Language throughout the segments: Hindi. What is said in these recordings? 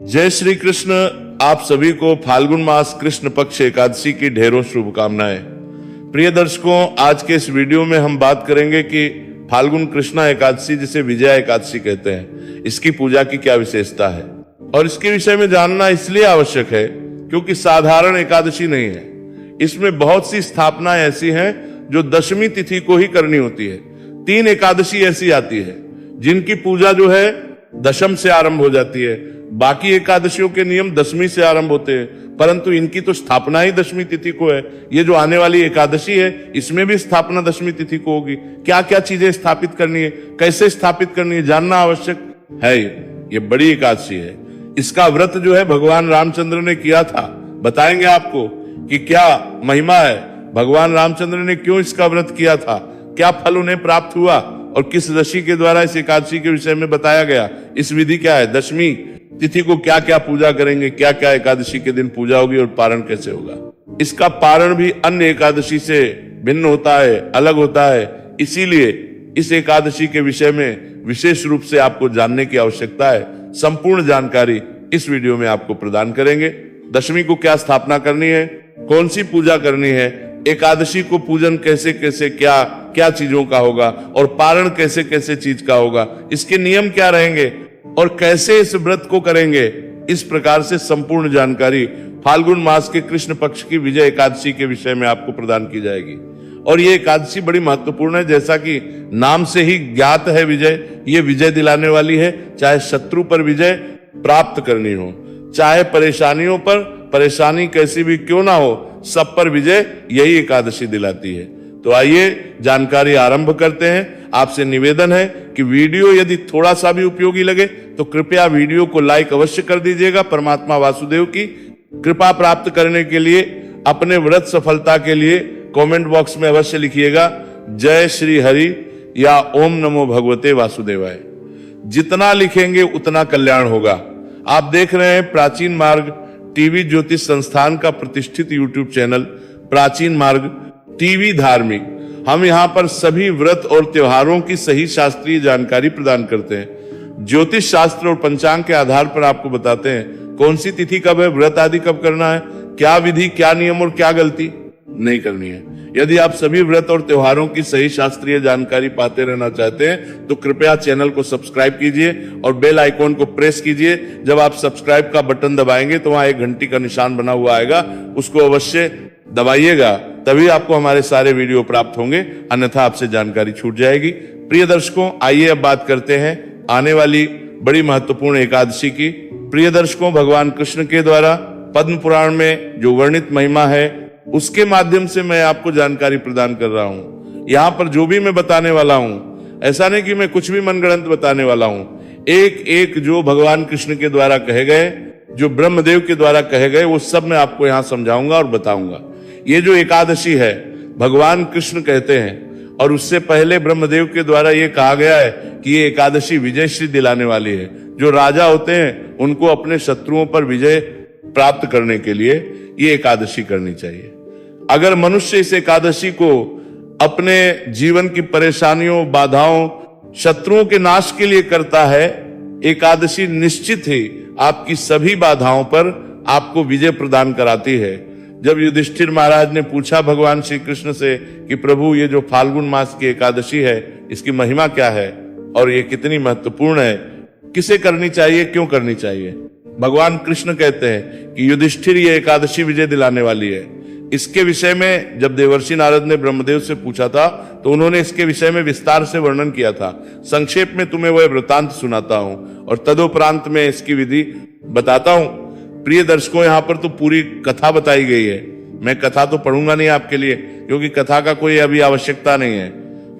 जय श्री कृष्ण। आप सभी को फाल्गुन मास कृष्ण पक्ष एकादशी की ढेरों शुभकामनाएं। प्रिय दर्शकों, आज के इस वीडियो में हम बात करेंगे कि फाल्गुन कृष्णा एकादशी जिसे विजया एकादशी कहते हैं, इसकी पूजा की क्या विशेषता है और इसके विषय में जानना इसलिए आवश्यक है क्योंकि साधारण एकादशी नहीं है। इसमें बहुत सी स्थापनाएं ऐसी हैं जो दशमी तिथि को ही करनी होती है। 3 एकादशी ऐसी आती है जिनकी पूजा जो है दशम से आरंभ हो जाती है। बाकी एकादशियों के नियम दशमी से आरंभ होते हैं, परंतु इनकी तो स्थापना ही दशमी तिथि को है। ये जो आने वाली एकादशी है, इसमें भी स्थापना दशमी तिथि को होगी। क्या क्या चीजें स्थापित करनी है, कैसे स्थापित करनी है, जानना आवश्यक है। ये बड़ी एकादशी है। इसका व्रत जो है भगवान रामचंद्र ने किया था। बताएंगे आपको कि क्या महिमा है, भगवान रामचंद्र ने क्यों इसका व्रत किया था, क्या फल उन्हें प्राप्त हुआ और किस ऋषि के द्वारा इस एकादशी के विषय में बताया गया। इस विधि क्या है, दशमी तिथि को क्या क्या पूजा करेंगे, क्या क्या एकादशी के दिन पूजा होगी और पारण कैसे होगा। इसका पारण भी अन्य एकादशी से भिन्न होता है, अलग होता है। इसीलिए इस एकादशी के विषय में विशेष रूप से आपको जानने की आवश्यकता है। संपूर्ण जानकारी इस वीडियो में आपको प्रदान करेंगे। दशमी को क्या स्थापना करनी है, कौन सी पूजा करनी है, एकादशी को पूजन कैसे कैसे क्या क्या चीजों का होगा और पारण कैसे कैसे चीज का होगा, इसके नियम क्या रहेंगे और कैसे इस व्रत को करेंगे। इस प्रकार से संपूर्ण जानकारी फाल्गुन मास के कृष्ण पक्ष की विजय एकादशी के विषय में आपको प्रदान की जाएगी। और ये एकादशी बड़ी महत्वपूर्ण है, जैसा कि नाम से ही ज्ञात है विजय। ये विजय दिलाने वाली है। चाहे शत्रु पर विजय प्राप्त करनी हो, चाहे परेशानियों पर, परेशानी कैसी भी क्यों ना हो, सब पर विजय यही एकादशी दिलाती है। तो आइए जानकारी आरंभ करते हैं। आपसे निवेदन है कि वीडियो यदि थोड़ा सा भी उपयोगी लगे तो कृपया वीडियो को लाइक अवश्य कर दीजिएगा। परमात्मा वासुदेव की कृपा प्राप्त करने के लिए, अपने व्रत सफलता के लिए कमेंट बॉक्स में अवश्य लिखिएगा जय श्री हरि या ओम नमो भगवते वासुदेवाय। जितना लिखेंगे उतना कल्याण होगा। आप देख रहे हैं प्राचीन मार्ग टीवी ज्योतिष संस्थान का प्रतिष्ठित यूट्यूब चैनल प्राचीन मार्ग टीवी धार्मिक। हम यहाँ पर सभी व्रत और त्योहारों की सही शास्त्रीय जानकारी प्रदान करते हैं। ज्योतिष शास्त्र और पंचांग के आधार पर आपको बताते हैं कौन सी तिथि कब है, व्रत आदि कब करना है, क्या विधि, क्या नियम और क्या गलती नहीं करनी है। यदि आप सभी व्रत और त्योहारों की सही शास्त्रीय जानकारी पाते रहना चाहते हैं तो कृपया चैनल को सब्सक्राइब कीजिए और बेल आइकॉन को प्रेस कीजिए। जब आप सब्सक्राइब का बटन दबाएंगे तो वहां एक घंटी का निशान बना हुआ आएगा, उसको अवश्य दबाइएगा, तभी आपको हमारे सारे वीडियो प्राप्त होंगे, अन्यथा आपसे जानकारी छूट जाएगी। प्रिय दर्शकों, आइए अब बात करते हैं आने वाली बड़ी महत्वपूर्ण एकादशी की। प्रिय दर्शकों, भगवान कृष्ण के द्वारा पद्म पुराण में जो वर्णित महिमा है उसके माध्यम से मैं आपको जानकारी प्रदान कर रहा हूं। यहाँ पर जो भी मैं बताने वाला हूं, ऐसा नहीं कि मैं कुछ भी मनगढ़ंत बताने वाला हूं। एक एक जो भगवान कृष्ण के द्वारा कहे गए, जो ब्रह्मदेव के द्वारा कहे गए, वो सब मैं आपको यहाँ समझाऊंगा और बताऊंगा। ये जो एकादशी है भगवान कृष्ण कहते हैं और उससे पहले ब्रह्मदेव के द्वारा ये कहा गया है कि ये एकादशी विजयश्री दिलाने वाली है। जो राजा होते हैं उनको अपने शत्रुओं पर विजय प्राप्त करने के लिए ये एकादशी करनी चाहिए। अगर मनुष्य इस एकादशी को अपने जीवन की परेशानियों, बाधाओं, शत्रुओं के नाश के लिए करता है, एकादशी निश्चित ही आपकी सभी बाधाओं पर आपको विजय प्रदान कराती है। जब युधिष्ठिर महाराज ने पूछा भगवान श्री कृष्ण से कि प्रभु, ये जो फाल्गुन मास की एकादशी है इसकी महिमा क्या है और ये कितनी महत्वपूर्ण है, किसे करनी चाहिए, क्यों करनी चाहिए, भगवान कृष्ण कहते हैं कि युधिष्ठिर, ये एकादशी विजय दिलाने वाली है। इसके विषय में जब देवर्षि नारद ने ब्रह्मदेव से पूछा था तो उन्होंने इसके विषय में विस्तार से वर्णन किया था। संक्षेप में तुम्हें वह वृतांत सुनाता हूं और तदुपरांत में इसकी विधि बताता हूं। प्रिय दर्शकों, यहाँ पर तो पूरी कथा बताई गई है। मैं कथा तो पढ़ूंगा नहीं आपके लिए, क्योंकि कथा का कोई अभी आवश्यकता नहीं है।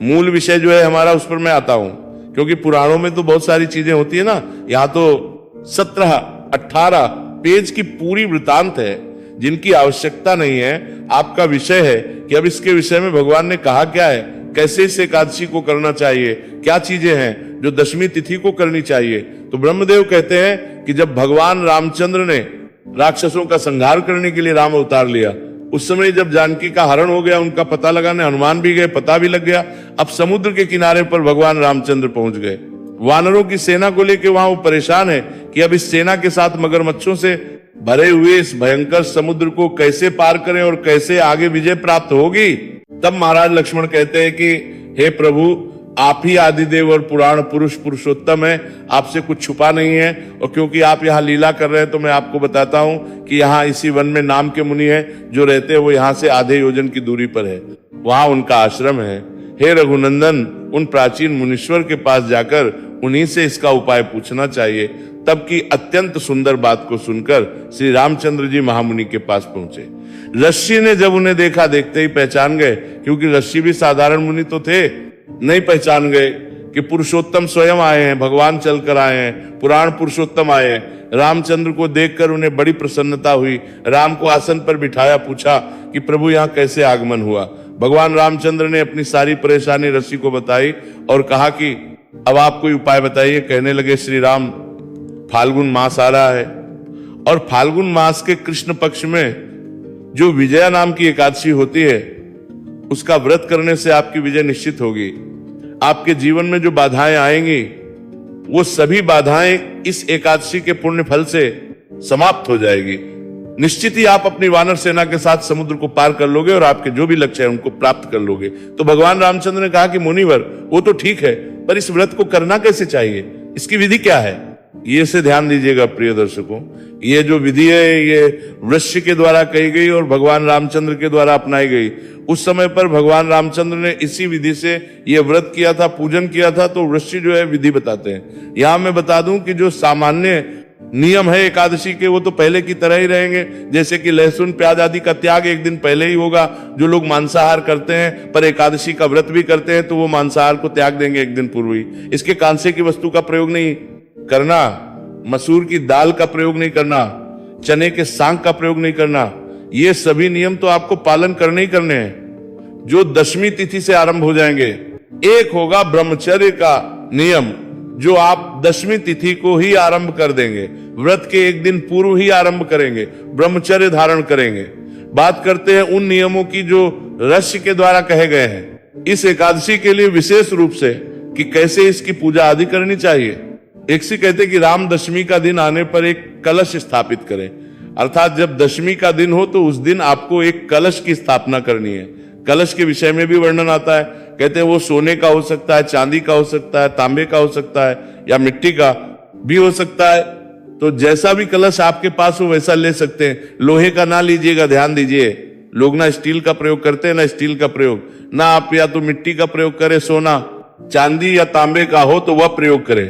मूल विषय जो है हमारा, उस पर मैं आता हूं, क्योंकि पुराणों में तो बहुत सारी चीजें होती है ना। यहाँ तो 17-18 पेज की पूरी वृतांत है जिनकी आवश्यकता नहीं है। आपका विषय है कि अब इसके विषय में भगवान ने कहा क्या है, कैसे इस एकादशी को करना चाहिए, क्या चीजें हैं जो दशमी तिथि को करनी चाहिए। तो ब्रह्मदेव कहते हैं कि जब भगवान रामचंद्र ने राक्षसों का संहार करने के लिए राम अवतार लिया, उस समय जब जानकी का हरण हो गया, उनका पता लगाने हनुमान भी गए, पता भी लग गया। अब समुद्र के किनारे पर भगवान रामचंद्र पहुंच गए। वानरों की सेना को लेकर वहां वो परेशान है कि अब इस सेना के साथ मगरमच्छों से भरे हुए इस भयंकर समुद्र को कैसे पार करें और कैसे आगे विजय प्राप्त होगी। तब महाराज लक्ष्मण कहते हैं कि हे प्रभु, आप ही आदिदेव और पुराण पुरुष पुरुषोत्तम है, आपसे कुछ छुपा नहीं है। और क्योंकि आप यहाँ लीला कर रहे हैं तो मैं आपको बताता हूं कि यहाँ इसी वन में नाम के मुनि है जो रहते हैं, वो यहाँ से आधे योजन की दूरी पर है, वहां उनका आश्रम है। हे रघुनंदन, उन प्राचीन मुनीश्वर के पास जाकर उन्हीं से इसका उपाय पूछना चाहिए। तब की अत्यंत सुंदर बात को सुनकर श्री रामचंद्र जी महामुनि के पास पहुंचे। ऋषि ने जब उन्हें देखा, देखते ही पहचान गए, क्योंकि ऋषि भी साधारण मुनि तो थे नहीं, पहचान गए कि पुरुषोत्तम स्वयं आए हैं, भगवान चलकर आए हैं, पुराण पुरुषोत्तम आए हैं। रामचंद्र को देखकर उन्हें बड़ी प्रसन्नता हुई। राम को आसन पर बिठाया, पूछा कि प्रभु यहाँ कैसे आगमन हुआ। भगवान रामचंद्र ने अपनी सारी परेशानी ऋषि को बताई और कहा कि अब आप कोई उपाय बताइए। कहने लगे, श्री राम, फाल्गुन मास आ रहा है और फाल्गुन मास के कृष्ण पक्ष में जो विजया नाम की एकादशी होती है, उसका व्रत करने से आपकी विजय निश्चित होगी। आपके जीवन में जो बाधाएं आएंगी, वो सभी बाधाएं इस एकादशी के पुण्य फल से समाप्त हो जाएगी। निश्चित ही आप अपनी वानर सेना के साथ समुद्र को पार कर लोगे और आपके जो भी लक्ष्य है उनको प्राप्त कर लोगे। तो भगवान रामचंद्र ने कहा कि मुनिवर, वो तो ठीक है, पर इस व्रत को करना कैसे चाहिए, इसकी विधि क्या है? ये से ध्यान दीजिएगा प्रिय दर्शकों, ये जो विधि है ये वृक्ष के द्वारा कही गई और भगवान रामचंद्र के द्वारा अपनाई गई। उस समय पर भगवान रामचंद्र ने इसी विधि से ये व्रत किया था, पूजन किया था, तो वृक्ष जो है विधि बताते हैं। यहां मैं बता दूं कि जो सामान्य नियम है एकादशी के, वो तो पहले की तरह ही रहेंगे। जैसे कि लहसुन प्याज आदि का त्याग एक दिन पहले ही होगा। जो लोग मांसाहार करते हैं पर एकादशी का व्रत भी करते हैं, तो वो मांसाहार को त्याग देंगे एक दिन पूर्व ही। इसके कांसे की वस्तु का प्रयोग नहीं करना, मसूर की दाल का प्रयोग नहीं करना, चने के सांग का प्रयोग नहीं करना। ये सभी नियम तो आपको पालन करने ही करने हैं, जो दशमी तिथि से आरंभ हो जाएंगे। एक होगा ब्रह्मचर्य का नियम, जो आप दशमी तिथि को ही आरंभ कर देंगे, व्रत के एक दिन पूर्व ही आरंभ करेंगे, ब्रह्मचर्य धारण करेंगे। बात करते हैं उन नियमों की जो ऋषि के द्वारा कहे गए हैं इस एकादशी के लिए विशेष रूप से, कि कैसे इसकी पूजा आदि करनी चाहिए। एक से कहते कि राम दशमी का दिन आने पर एक कलश स्थापित करें, अर्थात जब दशमी का दिन हो तो उस दिन आपको एक कलश की स्थापना करनी है। कलश के विषय में भी वर्णन आता है, कहते हैं वो सोने का हो सकता है, चांदी का हो सकता है, तांबे का हो सकता है, या मिट्टी का भी हो सकता है। तो जैसा भी कलश आपके पास हो वैसा ले सकते हैं। लोहे का ना लीजिएगा, ध्यान दीजिए, लोग ना स्टील का प्रयोग करते हैं, ना स्टील का प्रयोग, ना आप या तो मिट्टी का प्रयोग करें, सोना चांदी या तांबे का हो तो वह प्रयोग करें,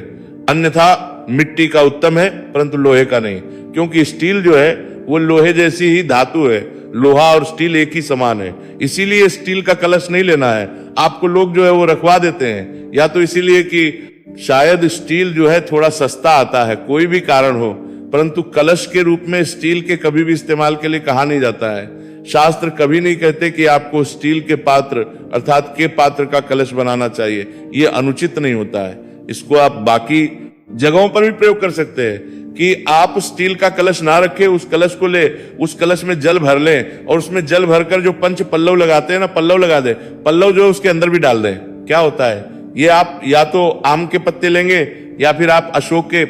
अन्यथा मिट्टी का उत्तम है परंतु लोहे का नहीं, क्योंकि स्टील जो है वो लोहे जैसी ही धातु है, लोहा और स्टील एक ही समान है। इसीलिए स्टील का कलश नहीं लेना है। आपको लोग जो है वो रखवा देते हैं, या तो इसीलिए कि शायद स्टील जो है थोड़ा सस्ता आता है, कोई भी कारण हो, परंतु कलश के रूप में स्टील के कभी भी इस्तेमाल के लिए कहा नहीं जाता है। शास्त्र कभी नहीं कहते कि आपको स्टील के पात्र अर्थात के पात्र का कलश बनाना चाहिए, ये अनुचित नहीं होता है। इसको आप बाकी जगहों पर भी प्रयोग कर सकते हैं कि आप स्टील का कलश ना रखें, उस कलश को ले, उस कलश में जल भर लें और उसमें जल भरकर जो पंच पल्लव लगाते हैं ना, पल्लव लगा दे, पल्लव जो है उसके अंदर भी डाल दें। क्या होता है ये, आप या तो आम के पत्ते लेंगे या फिर आप अशोक के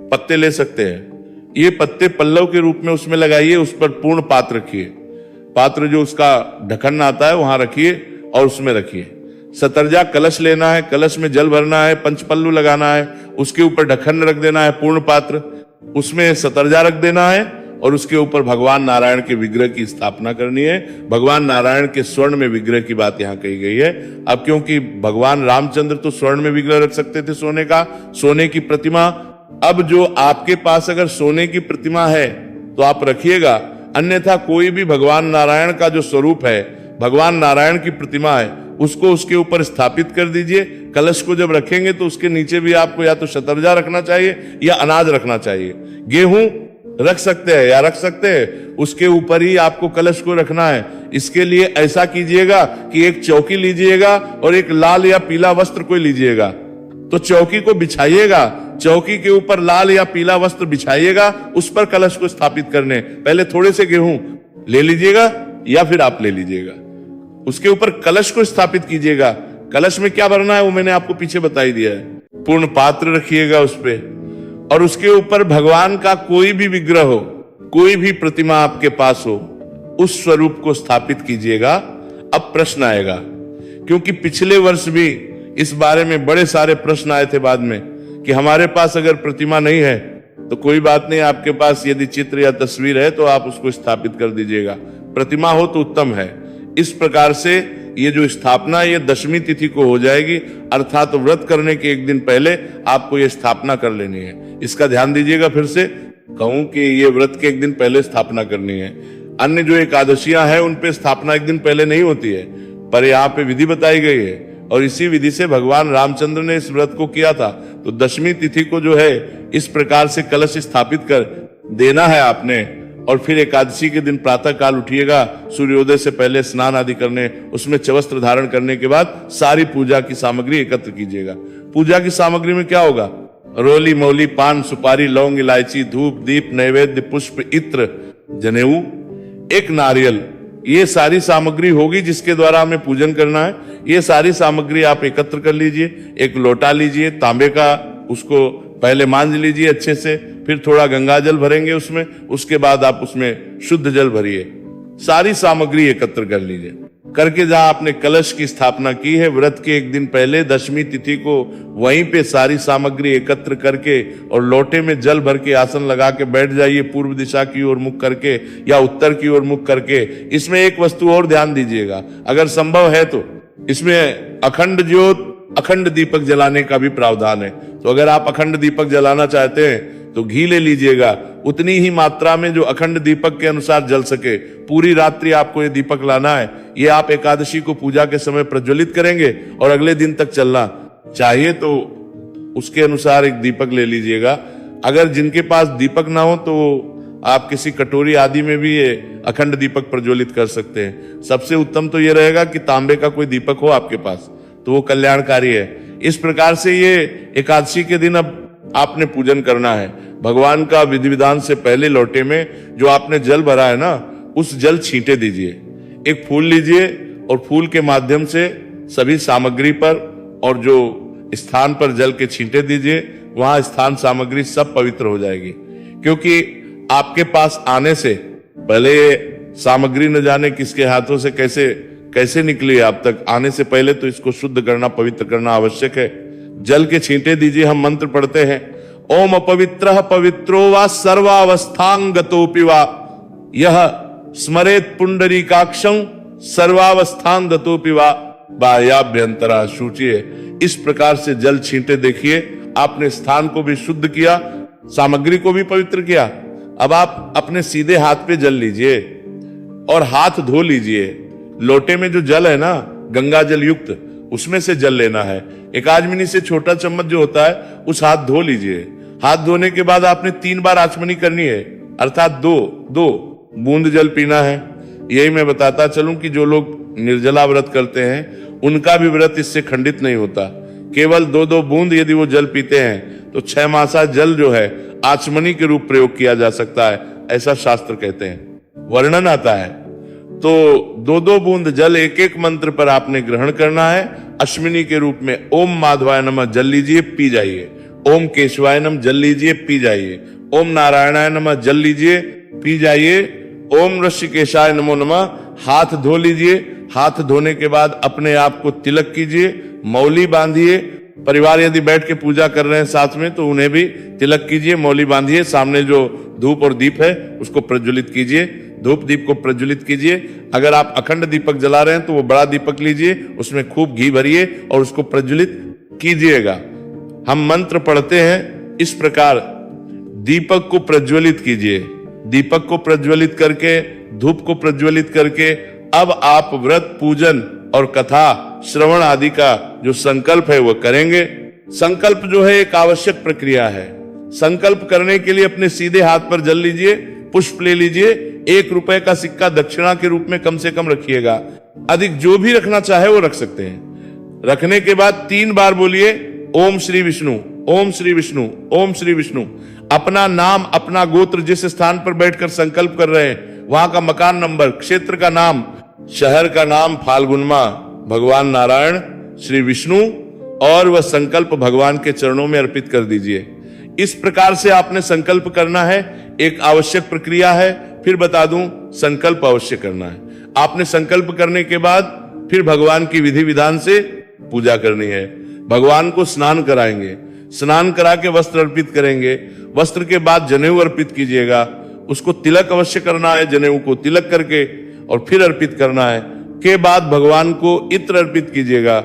पत्ते ले सकते हैं। ये पत्ते पल्लव के रूप में उसमें लगाइए, उस पर पूर्ण पात्र रखिए, पात्र जो उसका ढक्कन आता है वहां रखिए और उसमें रखिए। सतरजा कलश लेना है, कलश में जल भरना है, पंचपल्लू लगाना है, उसके ऊपर ढक्कन रख देना है पूर्ण पात्र, उसमें सतरजा रख देना है और उसके ऊपर भगवान नारायण के विग्रह की स्थापना करनी है। भगवान नारायण के स्वर्ण में विग्रह की बात यहाँ कही गई है। अब क्योंकि भगवान रामचंद्र तो स्वर्ण में विग्रह रख सकते थे, सोने का, सोने की प्रतिमा। अब जो आपके पास अगर सोने की प्रतिमा है तो आप रखिएगा, अन्यथा कोई भी भगवान नारायण का जो स्वरूप है, भगवान नारायण की प्रतिमा है, उसको उसके ऊपर स्थापित कर दीजिए। कलश को जब रखेंगे तो उसके नीचे भी आपको या तो शतरजा रखना चाहिए या अनाज रखना चाहिए। गेहूं रख सकते हैं या रख सकते हैं, उसके ऊपर ही आपको कलश को रखना है। इसके लिए ऐसा कीजिएगा कि एक चौकी लीजिएगा और एक लाल या पीला वस्त्र कोई लीजिएगा, तो चौकी को बिछाइएगा, चौकी के ऊपर लाल या पीला वस्त्र बिछाइएगा, उस पर कलश को स्थापित करने पहले थोड़े से गेहूं ले लीजिएगा या फिर आप ले लीजिएगा, उसके ऊपर कलश को स्थापित कीजिएगा। कलश में क्या भरना है वो मैंने आपको पीछे बता ही दिया है। पूर्ण पात्र रखिएगा उस पे और उसके ऊपर भगवान का कोई भी विग्रह हो, कोई भी प्रतिमा आपके पास हो, उस स्वरूप को स्थापित कीजिएगा। अब प्रश्न आएगा, क्योंकि पिछले वर्ष भी इस बारे में बड़े सारे प्रश्न आए थे बाद में कि हमारे पास अगर प्रतिमा नहीं है तो कोई बात नहीं, आपके पास यदि चित्र या तस्वीर है तो आप उसको स्थापित कर दीजिएगा, प्रतिमा हो तो उत्तम है। इस प्रकार से ये जो स्थापना ये 10वीं तिथि को हो जाएगी, अर्थात तो व्रत करने के एक दिन पहले आपको ये स्थापना कर लेनी है। इसका ध्यान दीजिएगा, फिर से कहूं कि ये व्रत के एक दिन पहले स्थापना करनी है। अन्य जो एकादशियां हैं उन पे स्थापना एक दिन पहले नहीं होती है, पर यहाँ पे विधि बताई गई है और इसी विधि से भगवान रामचंद्र ने इस व्रत को किया था। तो 10वीं तिथि को जो है इस प्रकार से कलश स्थापित कर देना है आपने, और फिर एकादशी के दिन प्रातः काल उठिएगा, सूर्योदय से पहले स्नान आदि करने, उसमें चवस्त्र धारण करने के बाद सारी पूजा की सामग्री एकत्र कीजिएगा। पूजा की सामग्री में क्या होगा? रोली, मौली, पान, सुपारी, लौंग, इलायची, धूप, दीप, नैवेद्य, पुष्प, इत्र, जनेऊ, एक नारियल, ये सारी सामग्री होगी जिसके द्वारा हमें पूजन करना है। ये सारी सामग्री आप एकत्र कर लीजिए। एक लोटा लीजिए तांबे का, उसको पहले मांज लीजिए अच्छे से, फिर थोड़ा गंगा जल भरेंगे उसमें, उसके बाद आप उसमें शुद्ध जल भरिए। सारी सामग्री एकत्र कर लीजिए। करके जहां आपने कलश की स्थापना की है, व्रत के एक दिन पहले 10वीं तिथि को वहीं पे सारी सामग्री एकत्र करके और लोटे में जल भर के आसन लगा के बैठ जाइए, पूर्व दिशा की ओर मुख करके या उत्तर की ओर मुख करके। इसमें एक वस्तु और ध्यान दीजिएगा, अगर संभव है तो इसमें अखंड ज्योत, अखंड दीपक जलाने का भी प्रावधान है। तो अगर आप अखंड दीपक जलाना चाहते हैं तो घी ले लीजिएगा, उतनी ही मात्रा में जो अखंड दीपक के अनुसार जल सके। पूरी रात्रि आपको ये दीपक लाना है। ये आप एकादशी को पूजा के समय प्रज्वलित करेंगे और अगले दिन तक चलना चाहिए, तो उसके अनुसार एक दीपक ले लीजिएगा। अगर जिनके पास दीपक ना हो तो आप किसी कटोरी आदि में भी ये अखंड दीपक प्रज्वलित कर सकते हैं। सबसे उत्तम तो ये रहेगा कि तांबे का कोई दीपक हो आपके पास, तो वो कल्याणकारी है। इस प्रकार से ये एकादशी के दिन अब आपने पूजन करना है। भगवान का विधि विधान से पहले लोटे में जो आपने जल भरा है ना, उस जल छींटे दीजिए। एक फूल लीजिए और फूल के माध्यम से सभी सामग्री पर और जो स्थान पर जल के छींटे दीजिए, वहां स्थान सामग्री सब पवित्र हो जाएगी। क्योंकि आपके पास आने से पहले सामग्री न जाने किसके हाथों से कैसे निकली आप तक, आने से पहले तो इसको शुद्ध करना, पवित्र करना आवश्यक है। जल के छींटे दीजिए। हम मंत्र पढ़ते हैं, ओम अपवित्रः पवित्रो वा सर्वावस्थांगतोऽपि वा यह स्मरेत पुंडरीकाक्षं सर्वावस्थांगतोऽपि वा बाह्याभ्यंतरा शुचिये। इस प्रकार से जल छींटे देखिए, आपने स्थान को भी शुद्ध किया, सामग्री को भी पवित्र किया। अब आप अपने सीधे हाथ पे जल लीजिए और हाथ धो लीजिए। लोटे में जो जल है ना, गंगा जल युक्त, उसमें से जल लेना है। एक आचमनी से छोटा चम्मच जो होता है उस हाथ धो लीजिए। हाथ धोने के बाद आपने 3 बार आचमनी करनी है, अर्थात दो बूंद जल पीना है। यही मैं बताता चलूं कि जो लोग निर्जला व्रत करते हैं उनका भी व्रत इससे खंडित नहीं होता। केवल 2 बूंद यदि वो जल पीते हैं तो 6 मासा जल जो है आचमनी के रूप प्रयोग किया जा सकता है, ऐसा शास्त्र कहते हैं, वर्णन आता है। तो 2 बूंद जल एक एक मंत्र पर आपने ग्रहण करना है। अश्विनी के रूप में ओम माधवाय नमः जल लीजिए, पी जाइए। ओम केशवाय नमः जल लीजिए, पी जाइए। ओम नारायणाय नमः जल लीजिए, पी जाइए। ओम ऋषिकेशाय नमो नमः, हाथ धो लीजिए। हाथ धोने के बाद अपने आप को तिलक कीजिए, मौली बांधिए। परिवार यदि बैठ के पूजा कर रहे हैं साथ में तो उन्हें भी तिलक कीजिए, मौली बांधिए। सामने जो धूप और दीप है उसको प्रज्वलित कीजिए, धूप दीप को प्रज्वलित कीजिए। अगर आप अखंड दीपक जला रहे हैं तो वो बड़ा दीपक लीजिए, उसमें खूब घी भरिए और उसको प्रज्वलित कीजिएगा। हम मंत्र पढ़ते हैं इस प्रकार, दीपक को प्रज्वलित कीजिए। दीपक को प्रज्वलित करके, धूप को प्रज्वलित करके अब आप व्रत, पूजन और कथा श्रवण आदि का जो संकल्प है वो करेंगे। संकल्प जो है एक आवश्यक प्रक्रिया है। संकल्प करने के लिए अपने सीधे हाथ पर जल लीजिए, पुष्प ले लीजिए। 1 रुपए का सिक्का दक्षिणा के रूप में कम से कम रखिएगा, अधिक जो भी रखना चाहे वो रख सकते हैं। रखने के बाद 3 बार बोलिए ओम श्री विष्णु, ओम श्री विष्णु, ओम श्री विष्णु। अपना नाम, अपना गोत्र, जिस स्थान पर बैठकर संकल्प कर रहे हैं वहां का मकान नंबर, क्षेत्र का नाम, शहर का नाम फाल्गुनमा, भगवान नारायण, श्री विष्णु, और वह संकल्प भगवान के चरणों में अर्पित कर दीजिए। इस प्रकार से आपने संकल्प करना है, एक आवश्यक प्रक्रिया है। फिर बता दूं, संकल्प अवश्य करना है। आपने संकल्प करने के बाद फिर भगवान की विधि विधान से पूजा करनी है। भगवान को स्नान कराएंगे, स्नान करा के वस्त्र अर्पित करेंगे, वस्त्र के बाद जनेऊ अर्पित कीजिएगा, उसको तिलक अवश्य करना है, जनेऊ को तिलक करके और फिर अर्पित करना है। के बाद भगवान को इत्र अर्पित कीजिएगा,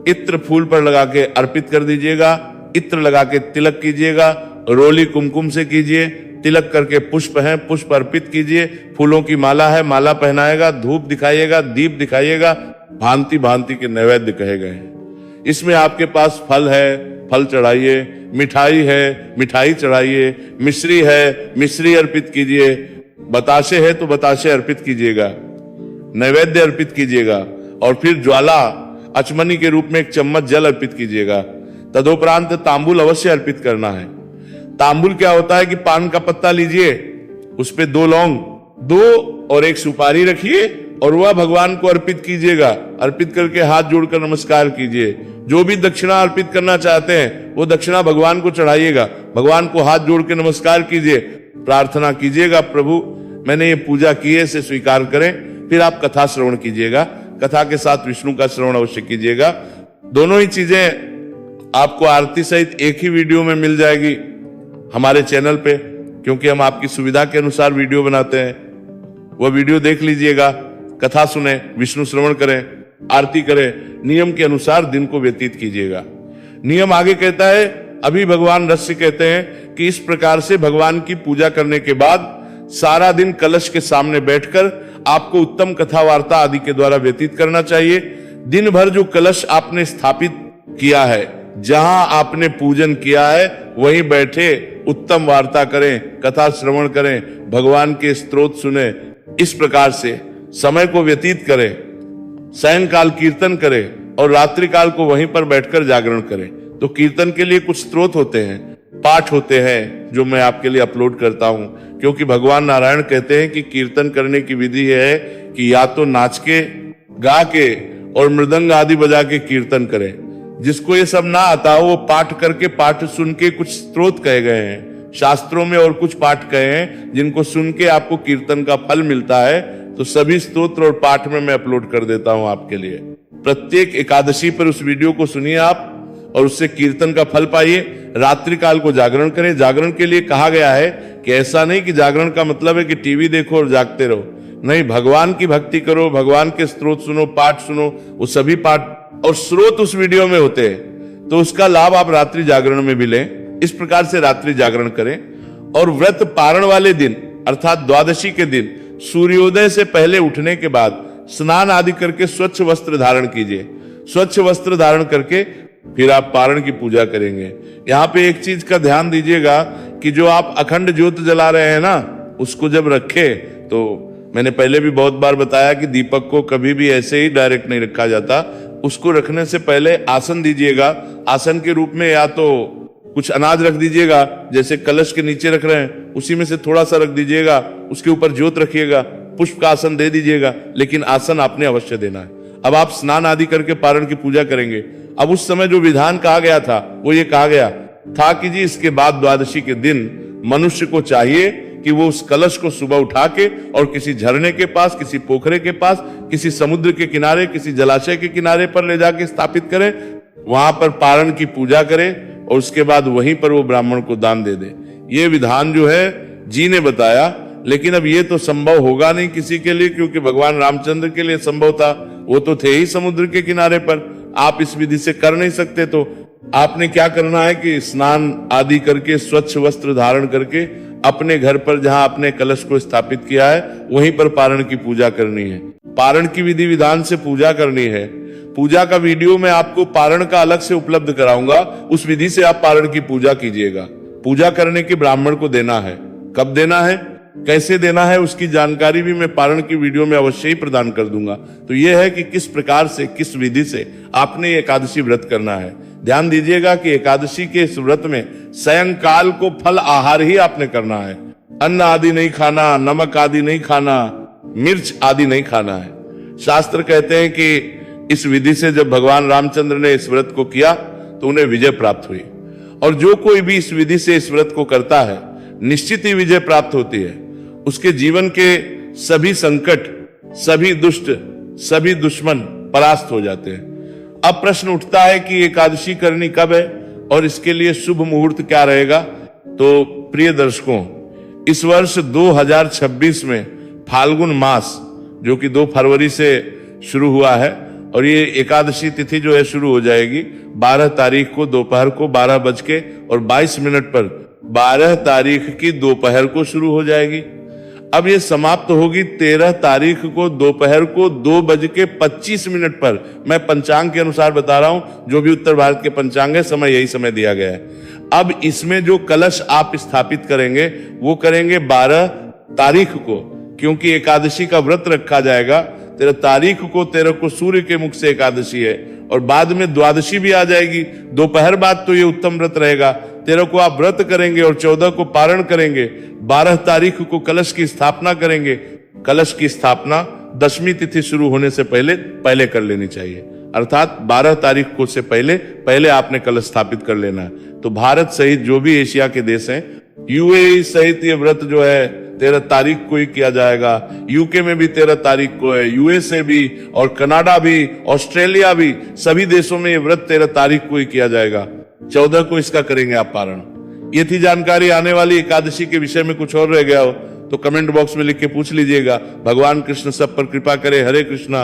इत्र फूल पर लगा के अर्पित कर दीजिएगा, इत्र लगा के तिलक कीजिएगा, रोली कुमकुम से कीजिए, तिलक करके पुष्प है, पुष्प अर्पित कीजिए, फूलों की माला है, माला पहनाएगा, धूप दिखाइएगा, दीप दिखाइएगा, भांति भांति के नैवेद्य कहे गए हैं। इसमें आपके पास फल है, फल चढ़ाइए, मिठाई है, मिठाई चढ़ाइए, मिश्री है, मिश्री अर्पित कीजिए, बताशे है तो बताशे अर्पित कीजिएगा, नैवेद्य अर्पित कीजिएगा और फिर ज्वाला अचमनी के रूप में 1 चम्मच जल अर्पित कीजिएगा। तदोपरांत तांबुल अवश्य अर्पित करना है। तांबुल क्या होता है कि पान का पत्ता लीजिए, उस पे 2 लौंग, 2 और 1 सुपारी रखिए और वह भगवान को अर्पित कीजिएगा। अर्पित करके हाथ जोड़कर नमस्कार कीजिए। जो भी दक्षिणा अर्पित करना चाहते हैं वो दक्षिणा भगवान को चढ़ाइएगा। भगवान को हाथ जोड़ के नमस्कार कीजिए, प्रार्थना कीजिएगा, प्रभु मैंने ये पूजा की है, इसे स्वीकार करें। फिर आप कथा श्रवण कीजिएगा, कथा के साथ विष्णु का श्रवण अवश्य कीजिएगा। दोनों ही चीजें आपको आरती सहित एक ही वीडियो में मिल जाएगी हमारे चैनल पे, क्योंकि हम आपकी सुविधा के अनुसार वीडियो बनाते हैं। वह वीडियो देख लीजिएगा, कथा सुने, विष्णु श्रवण करें, आरती करें, नियम के अनुसार दिन को व्यतीत कीजिएगा। नियम आगे कहता है, अभी भगवान रस्य कहते हैं कि इस प्रकार से भगवान की पूजा करने के बाद सारा दिन कलश के सामने बैठकर आपको उत्तम कथा वार्ता आदि के द्वारा व्यतीत करना चाहिए। दिन भर जो कलश आपने स्थापित किया है, जहां आपने पूजन किया है, वहीं बैठे उत्तम वार्ता करें, कथा श्रवण करें, भगवान के स्तोत्र सुने। इस प्रकार से समय को व्यतीत करें, सायंकाल कीर्तन करें और रात्रि काल को वहीं पर बैठकर जागरण करें। तो कीर्तन के लिए कुछ स्तोत्र होते हैं, पाठ होते हैं, जो मैं आपके लिए अपलोड करता हूं, क्योंकि भगवान नारायण कहते हैं कि कीर्तन करने की विधि है कि या तो नाच के, गा के और मृदंग आदि बजा के कीर्तन करें। जिसको ये सब ना आता हो वो पाठ करके, पाठ सुन के, कुछ स्तोत्र कहे गए हैं शास्त्रों में और कुछ पाठ कहे हैं जिनको सुन के आपको कीर्तन का फल मिलता है। तो सभी स्तोत्र और पाठ में मैं अपलोड कर देता हूं आपके लिए। प्रत्येक एकादशी पर उस वीडियो को सुनिए आप और उससे कीर्तन का फल पाइए। रात्रि काल को जागरण करें। जागरण के लिए कहा गया है कि ऐसा नहीं कि जागरण का मतलब है कि टीवी देखो और जागते रहो, नहीं, भगवान की भक्ति करो, भगवान के स्तोत्र सुनो, पाठ सुनो। वो सभी पाठ और स्रोत उस वीडियो में होते हैं, तो उसका लाभ आप रात्रि जागरण में भी लें। इस प्रकार से रात्रि जागरण करें। और व्रत पारण वाले दिन अर्थात द्वादशी के दिन सूर्योदय से पहले उठने के बाद स्नान आदि करके स्वच्छ वस्त्र धारण कीजिए। स्वच्छ वस्त्र धारण करके फिर आप पारण की पूजा करेंगे। यहाँ पे एक चीज का ध्यान दीजिएगा कि जो आप अखंड ज्योत जला रहे हैं ना, उसको जब रखे, तो मैंने पहले भी बहुत बार बताया कि दीपक को कभी भी ऐसे ही डायरेक्ट नहीं रखा जाता। उसको रखने से पहले आसन दीजिएगा। आसन के रूप में या तो कुछ अनाज रख दीजिएगा, जैसे कलश के नीचे रख रहे हैं उसी में से थोड़ा सा रख दीजिएगा, उसके ऊपर ज्योत रखिएगा, पुष्प का आसन दे दीजिएगा, लेकिन आसन आपने अवश्य देना है। अब आप स्नान आदि करके पारण की पूजा करेंगे। अब उस समय जो विधान कहा गया था वो ये कहा गया था कि जी इसके बाद द्वादशी के दिन मनुष्य को चाहिए कि वो उस कलश को सुबह उठा के और किसी झरने के पास, किसी पोखरे के पास, किसी समुद्र के किनारे, किसी जलाशय के किनारे पर ले जाके स्थापित करें, वहां पर पारण की पूजा करें और उसके बाद वहीं पर वो ब्राह्मण को दान दे दे। ये विधान जो है जी ने बताया, लेकिन अब ये तो संभव होगा नहीं किसी के लिए, क्योंकि भगवान रामचंद्र के लिए संभव था, वो तो थे ही समुद्र के किनारे पर। आप इस विधि से कर नहीं सकते, तो आपने क्या करना है कि स्नान आदि करके स्वच्छ वस्त्र धारण करके अपने घर पर जहां आपने कलश को स्थापित किया है वहीं पर पारण की पूजा करनी है। पारण की विधि विधान से पूजा करनी है। पूजा का वीडियो मैं आपको पारण का अलग से उपलब्ध कराऊंगा, उस विधि से आप पारण की पूजा कीजिएगा। पूजा करने के ब्राह्मण को देना है, कब देना है, कैसे देना है, उसकी जानकारी भी मैं पारण की वीडियो में अवश्य ही प्रदान कर दूंगा। तो यह है कि किस प्रकार से, किस विधि से आपने एकादशी व्रत करना है। ध्यान दीजिएगा कि एकादशी के इस व्रत में सायंकाल को फल आहार ही आपने करना है। अन्न आदि नहीं खाना, नमक आदि नहीं खाना, मिर्च आदि नहीं खाना है। शास्त्र कहते हैं कि इस विधि से जब भगवान रामचंद्र ने इस व्रत को किया तो उन्हें विजय प्राप्त हुई और जो कोई भी इस विधि से इस व्रत को करता है निश्चित ही विजय प्राप्त होती है। उसके जीवन के सभी संकट, सभी दुष्ट, सभी दुश्मन परास्त हो जाते हैं। अब प्रश्न उठता है कि एकादशी करनी कब है और इसके लिए शुभ मुहूर्त क्या रहेगा। तो प्रिय दर्शकों, इस वर्ष 2026 में फाल्गुन मास जो कि 2 फरवरी से शुरू हुआ है और ये एकादशी तिथि जो है शुरू हो जाएगी 12 तारीख को दोपहर को 12:22 पर 12 तारीख की दोपहर को शुरू हो जाएगी। अब ये समाप्त होगी 13 तारीख को दोपहर को 2:25 पर। मैं पंचांग के अनुसार बता रहा हूं, जो भी उत्तर भारत के पंचांग है समय यही समय दिया गया है। अब इसमें जो कलश आप स्थापित करेंगे वो करेंगे 12 तारीख को, क्योंकि एकादशी का व्रत रखा जाएगा 13 तारीख को। 13 को सूर्य के मुख से एकादशी है और बाद में द्वादशी भी आ जाएगी। दोपहर बाद तो ये उत्तम व्रत रहेगा। 13 को आप व्रत करेंगे और 14 को पारण करेंगे। 12 तारीख को कलश की स्थापना करेंगे। कलश की स्थापना 10वीं तिथि शुरू होने से पहले कर लेनी चाहिए, अर्थात 12 तारीख को से पहले आपने कलश स्थापित कर लेना है। तो भारत सहित जो भी एशिया के देश हैं, यूएई सहित ये व्रत जो है 13 तारीख को ही किया जाएगा। यूके में भी 13 तारीख को है, यूएसए भी और कनाडा भी, ऑस्ट्रेलिया भी, सभी देशों में ये व्रत 13 तारीख को ही किया जाएगा। 14 को इसका करेंगे आप पारण। ये थी जानकारी। आने वाली एकादशी के विषय में कुछ और रह गया हो तो कमेंट बॉक्स में लिख के पूछ लीजिएगा। भगवान कृष्ण सब पर कृपा करे। हरे कृष्णा